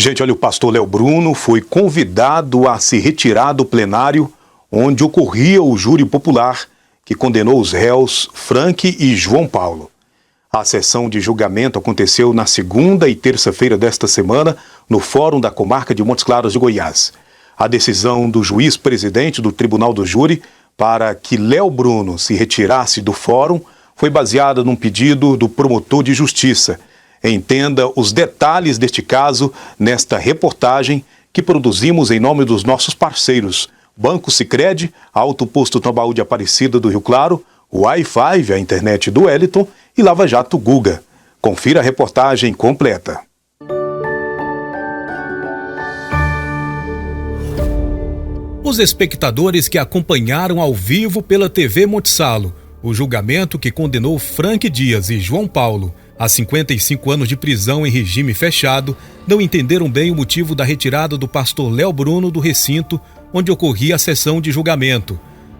Gente, olha, o pastor Léo Bruno foi convidado a se retirar do plenário onde ocorria o júri popular que condenou os réus Frank e João Paulo. A sessão de julgamento aconteceu na segunda e terça-feira desta semana no Fórum da Comarca de Montes Claros de Goiás. A decisão do juiz-presidente do Tribunal do Júri para que Léo Bruno se retirasse do fórum foi baseada num pedido do promotor de justiça. Entenda os detalhes deste caso nesta reportagem que produzimos em nome dos nossos parceiros Banco Sicredi, Alto Posto Tambaú de Aparecida do Rio Claro, Wi-Fi, a internet do Wellington e Lava Jato Guga. Confira a reportagem completa. Os espectadores que acompanharam ao vivo pela TV Monticello o julgamento que condenou Frank Dias e João Paulo a 55 anos de prisão em regime fechado não entenderam bem o motivo da retirada do pastor Léo Bruno do recinto onde ocorria a sessão de julgamento.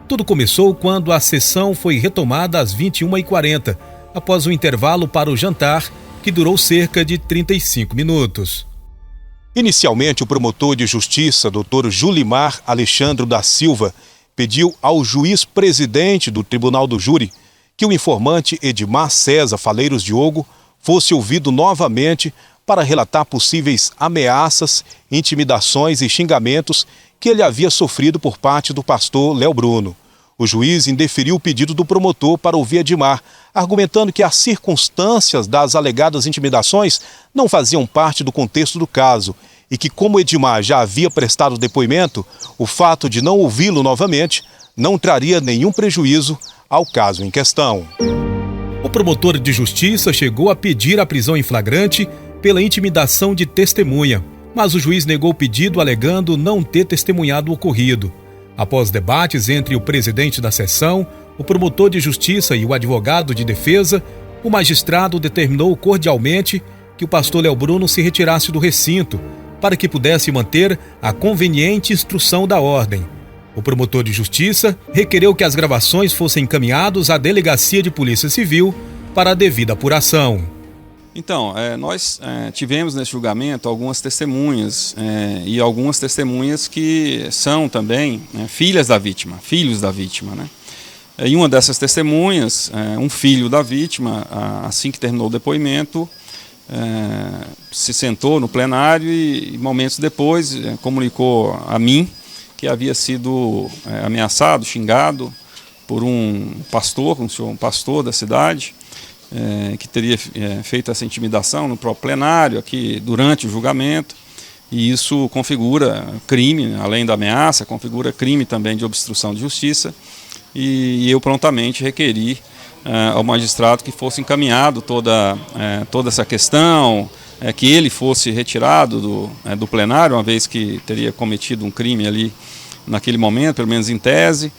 Tudo começou quando a sessão foi retomada às 21h40, após o intervalo para o jantar, que durou cerca de 35 minutos. Inicialmente, o promotor de justiça, Dr. Julimar Alexandre da Silva, pediu ao juiz-presidente do Tribunal do Júri que o informante Edmar César Faleiros Diogo fosse ouvido novamente para relatar possíveis ameaças, intimidações e xingamentos que ele havia sofrido por parte do pastor Léo Bruno. O juiz indeferiu o pedido do promotor para ouvir Edmar, argumentando que as circunstâncias das alegadas intimidações não faziam parte do contexto do caso e que, como Edmar já havia prestado depoimento, o fato de não ouvi-lo novamente não traria nenhum prejuízo ao caso em questão. O promotor de justiça chegou a pedir a prisão em flagrante pela intimidação de testemunha, mas o juiz negou o pedido alegando não ter testemunhado o ocorrido. Após debates entre o presidente da sessão, o promotor de justiça e o advogado de defesa, o magistrado determinou cordialmente que o pastor Léo Bruno se retirasse do recinto para que pudesse manter a conveniente instrução da ordem. O promotor de justiça requereu que as gravações fossem encaminhadas à Delegacia de Polícia Civil para a devida apuração. Então, nós tivemos nesse julgamento algumas testemunhas e algumas testemunhas que são também filhos da vítima, né? E uma dessas testemunhas, um filho da vítima, assim que terminou o depoimento, se sentou no plenário e momentos depois comunicou a mim que havia sido ameaçado, xingado por um pastor da cidade, que teria feito essa intimidação no próprio plenário, aqui durante o julgamento, e isso configura crime, além da ameaça, configura crime também de obstrução de justiça, e eu prontamente requeri ao magistrado que fosse encaminhado toda essa questão, que ele fosse retirado do plenário, uma vez que teria cometido um crime ali naquele momento, pelo menos em tese.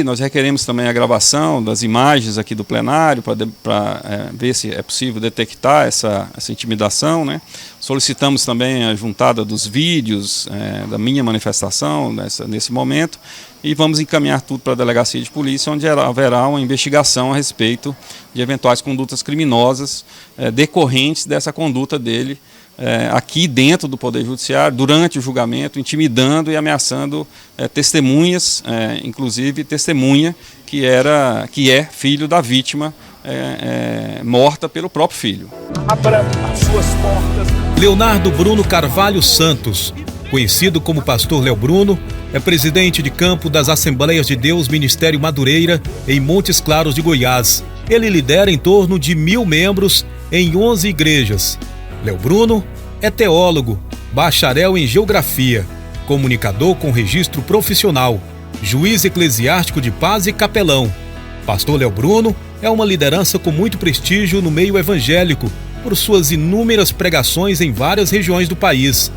Nós requeremos também a gravação das imagens aqui do plenário para ver se é possível detectar essa intimidação, né? Solicitamos também a juntada dos vídeos da minha manifestação nesse momento e vamos encaminhar tudo para a Delegacia de Polícia, onde haverá uma investigação a respeito de eventuais condutas criminosas decorrentes dessa conduta dele aqui dentro do Poder Judiciário, durante o julgamento, intimidando e ameaçando testemunhas, inclusive testemunha que é filho da vítima morta pelo próprio filho. Abra as suas portas. Leonardo Bruno Carvalho Santos, conhecido como Pastor Léo Bruno, é presidente de campo das Assembleias de Deus Ministério Madureira, em Montes Claros de Goiás. Ele lidera em torno de 1.000 membros em 11 igrejas. Léo Bruno é teólogo, bacharel em geografia, comunicador com registro profissional, juiz eclesiástico de paz e capelão. Pastor Léo Bruno é uma liderança com muito prestígio no meio evangélico por suas inúmeras pregações em várias regiões do país.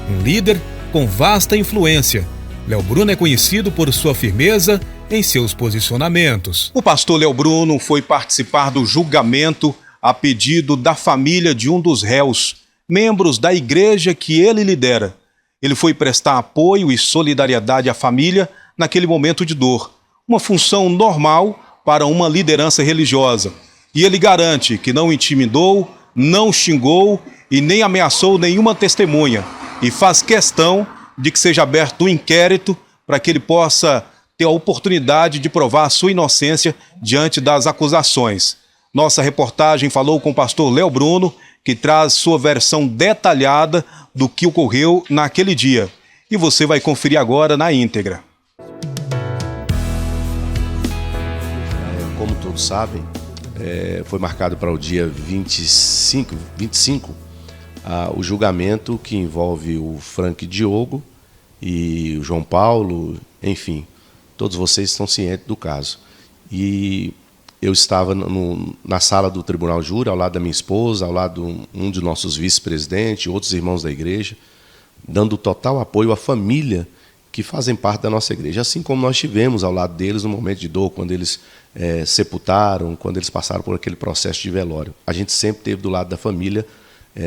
Um líder com vasta influência, Léo Bruno é conhecido por sua firmeza em seus posicionamentos. O pastor Léo Bruno foi participar do julgamento a pedido da família de um dos réus, membros da igreja que ele lidera. Ele foi prestar apoio e solidariedade à família naquele momento de dor, uma função normal para uma liderança religiosa. E ele garante que não intimidou, não xingou e nem ameaçou nenhuma testemunha e faz questão de que seja aberto um inquérito para que ele possa ter a oportunidade de provar a sua inocência diante das acusações. Nossa reportagem falou com o pastor Léo Bruno, que traz sua versão detalhada do que ocorreu naquele dia. E você vai conferir agora na íntegra. Como todos sabem, foi marcado para o dia 25 o julgamento que envolve o Frank Diogo e o João Paulo, enfim, todos vocês estão cientes do caso. E eu estava na sala do Tribunal Júri, ao lado da minha esposa, ao lado de um de nossos vice-presidentes, outros irmãos da igreja, dando total apoio à família que fazem parte da nossa igreja, assim como nós tivemos ao lado deles no momento de dor, quando eles sepultaram, quando eles passaram por aquele processo de velório. A gente sempre esteve do lado da família,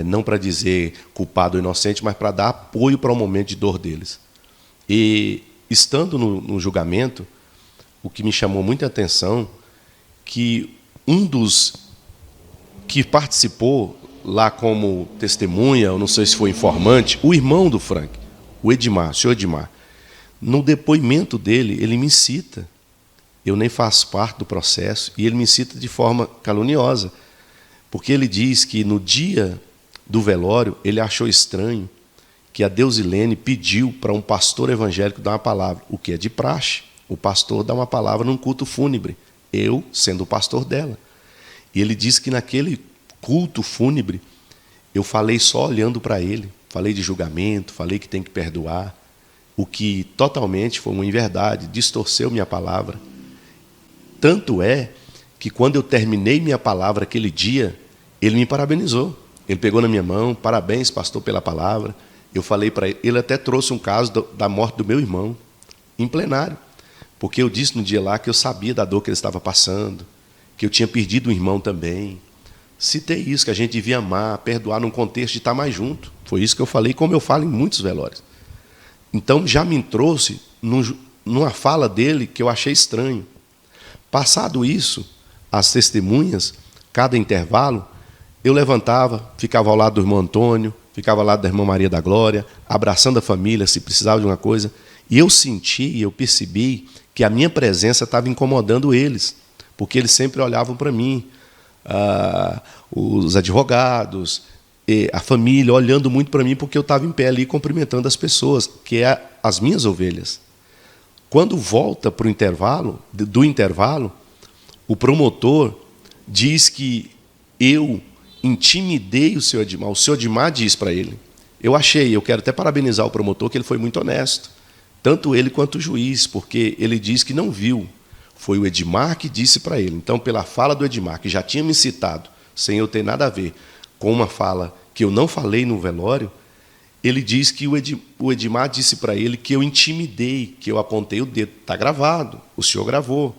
não para dizer culpado ou inocente, mas para dar apoio para o momento de dor deles. E, estando no julgamento, o que me chamou muita atenção, que um dos que participou lá como testemunha, eu não sei se foi informante, o irmão do Frank, o Edmar, o senhor Edmar, no depoimento dele, ele me cita. Eu nem faço parte do processo, e ele me cita de forma caluniosa, porque ele diz que no dia do velório, ele achou estranho que a Deusilene pediu para um pastor evangélico dar uma palavra, o que é de praxe, o pastor dá uma palavra num culto fúnebre, eu sendo o pastor dela. E ele diz que naquele culto fúnebre, eu falei só olhando para ele, falei de julgamento, falei que tem que perdoar, o que totalmente foi uma inverdade, distorceu minha palavra. Tanto é que quando eu terminei minha palavra aquele dia, ele me parabenizou. Ele pegou na minha mão, parabéns, pastor, pela palavra. Eu falei para ele, ele até trouxe um caso da morte do meu irmão, em plenário. Porque eu disse no dia lá que eu sabia da dor que ele estava passando, que eu tinha perdido um irmão também. Citei isso, que a gente devia amar, perdoar num contexto de estar mais junto. Foi isso que eu falei, como eu falo em muitos velórios. Então, já me trouxe numa fala dele que eu achei estranho. Passado isso, as testemunhas, cada intervalo, eu levantava, ficava ao lado do irmão Antônio, ficava ao lado da irmã Maria da Glória, abraçando a família, se precisava de uma coisa. E eu senti, eu percebi que a minha presença estava incomodando eles, porque eles sempre olhavam para mim, os advogados, a família, olhando muito para mim, porque eu estava em pé ali cumprimentando as pessoas, que é as minhas ovelhas. Quando volta para o intervalo, do intervalo, o promotor diz que eu intimidei o senhor Edmar. O senhor Edmar diz para ele, eu quero até parabenizar o promotor, que ele foi muito honesto, tanto ele quanto o juiz, porque ele diz que não viu. Foi o Edmar que disse para ele. Então, pela fala do Edmar, que já tinha me citado, sem eu ter nada a ver com uma fala que eu não falei no velório, ele diz que o Edmar disse para ele que eu intimidei, que eu apontei o dedo. Está gravado, o senhor gravou,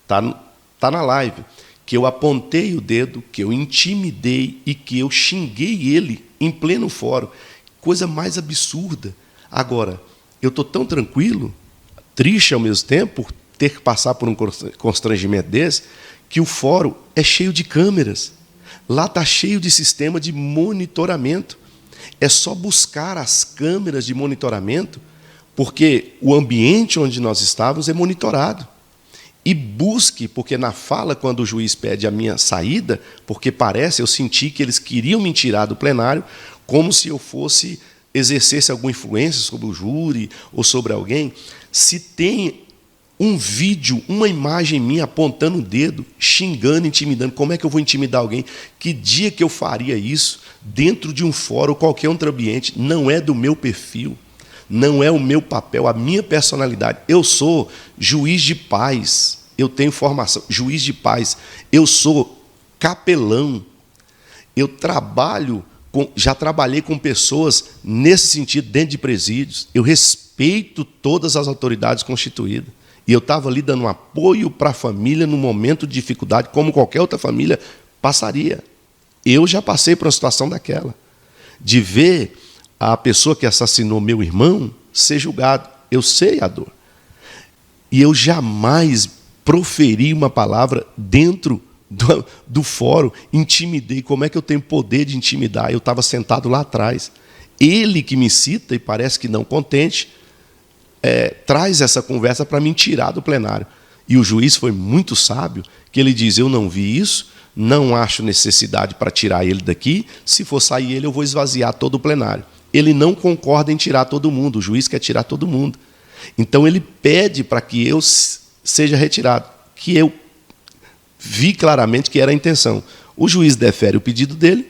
está na live. Que eu apontei o dedo, que eu intimidei e que eu xinguei ele em pleno fórum. Coisa mais absurda. Agora, eu estou tão tranquilo, triste ao mesmo tempo, por ter que passar por um constrangimento desse, que o fórum é cheio de câmeras. Lá está cheio de sistema de monitoramento. É só buscar as câmeras de monitoramento, porque o ambiente onde nós estávamos é monitorado. E busque, porque na fala, quando o juiz pede a minha saída, porque eu senti que eles queriam me tirar do plenário, como se eu fosse exercesse alguma influência sobre o júri ou sobre alguém. Se tem um vídeo, uma imagem minha apontando o dedo, xingando, intimidando, como é que eu vou intimidar alguém? Que dia que eu faria isso dentro de um fórum ou qualquer outro ambiente? Não é do meu perfil, não é o meu papel, a minha personalidade. Eu sou juiz de paz, eu tenho formação, juiz de paz, eu sou capelão, eu já trabalhei com pessoas nesse sentido, dentro de presídios, eu respeito todas as autoridades constituídas. E eu estava ali dando um apoio para a família no momento de dificuldade, como qualquer outra família passaria. Eu já passei por uma situação daquela, de ver a pessoa que assassinou meu irmão ser julgado. Eu sei a dor. E eu jamais proferi uma palavra dentro do fórum, intimidei. Como é que eu tenho poder de intimidar? Eu estava sentado lá atrás. Ele que me cita, e parece que não contente, traz essa conversa para me tirar do plenário. E o juiz foi muito sábio, que ele diz, eu não vi isso, não acho necessidade para tirar ele daqui, se for sair ele, eu vou esvaziar todo o plenário. Ele não concorda em tirar todo mundo, o juiz quer tirar todo mundo. Então ele pede para que eu seja retirado, que eu vi claramente que era a intenção. O juiz defere o pedido dele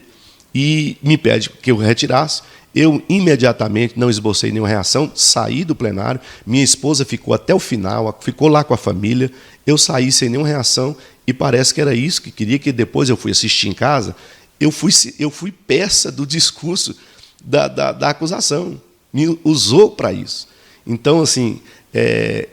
e me pede que eu retirasse. Eu imediatamente não esbocei nenhuma reação, saí do plenário, minha esposa ficou até o final, ficou lá com a família, eu saí sem nenhuma reação e parece que era isso que queria, que depois eu fui assistir em casa, eu fui peça do discurso da acusação, me usou para isso. Então, assim,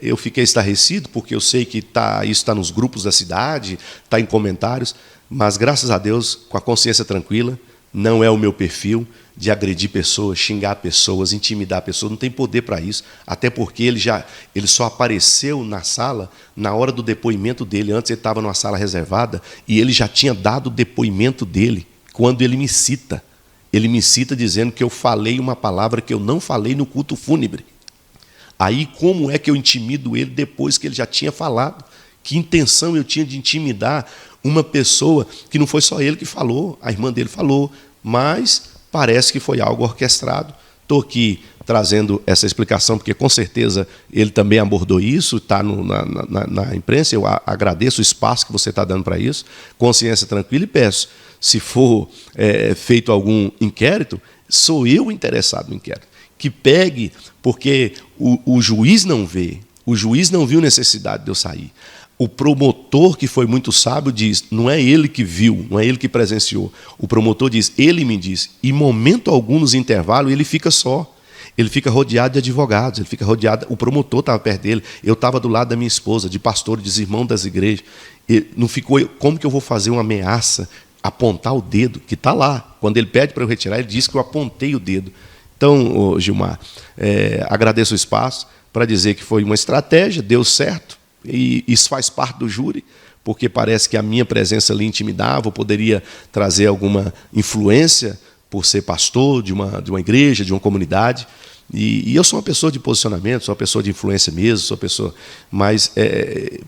eu fiquei estarrecido, porque eu sei que isso está nos grupos da cidade, está em comentários, mas, graças a Deus, com a consciência tranquila, não é o meu perfil de agredir pessoas, xingar pessoas, intimidar pessoas, não tem poder para isso, até porque ele só apareceu na sala na hora do depoimento dele. Antes ele estava numa sala reservada e ele já tinha dado o depoimento dele, quando ele me cita. Ele me cita dizendo que eu falei uma palavra que eu não falei no culto fúnebre. Aí como é que eu intimido ele depois que ele já tinha falado? Que intenção eu tinha de intimidar uma pessoa que não foi só ele que falou, a irmã dele falou, mas parece que foi algo orquestrado. Estou aqui trazendo essa explicação, porque com certeza ele também abordou isso, está na imprensa. Eu agradeço o espaço que você está dando para isso, consciência tranquila, e peço, se for feito algum inquérito, sou eu interessado no inquérito. Que pegue, porque o juiz não vê, o juiz não viu necessidade de eu sair. O promotor, que foi muito sábio, diz, não é ele que viu, não é ele que presenciou. O promotor diz, ele me disse. E, em momento algum, nos intervalos, ele fica só. Ele fica rodeado de advogados, ele fica rodeado. O promotor estava perto dele, eu estava do lado da minha esposa, de pastores, de irmãos das igrejas. Ele não ficou, como que eu vou fazer uma ameaça, apontar o dedo, que está lá. Quando ele pede para eu retirar, ele diz que eu apontei o dedo. Então, Gilmar, agradeço o espaço para dizer que foi uma estratégia, deu certo. E isso faz parte do júri, porque parece que a minha presença ali intimidava, ou poderia trazer alguma influência por ser pastor de uma igreja, de uma comunidade. E eu sou uma pessoa de posicionamento, sou uma pessoa de influência mesmo, sou uma pessoa, mas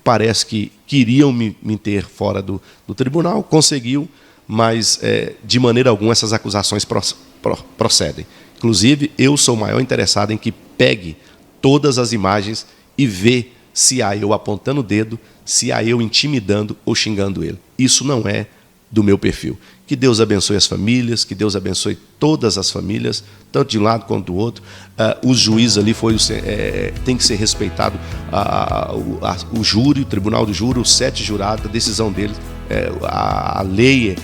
parece que queriam me ter fora do tribunal, conseguiu, mas de maneira alguma essas acusações procedem. Inclusive, eu sou o maior interessado em que pegue todas as imagens e vê se há eu apontando o dedo, se há eu intimidando ou xingando ele. Isso não é do meu perfil. Que Deus abençoe as famílias, que Deus abençoe todas as famílias, tanto de um lado quanto do outro. O juiz ali tem que ser respeitado, o júri, o tribunal do júri, os 7 jurados, a decisão deles, a lei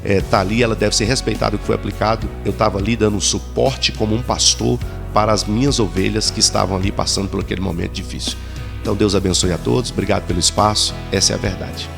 está ali, ela deve ser respeitada, o que foi aplicado. Eu estava ali dando suporte como um pastor para as minhas ovelhas que estavam ali passando por aquele momento difícil. Então Deus abençoe a todos, obrigado pelo espaço, essa é a verdade.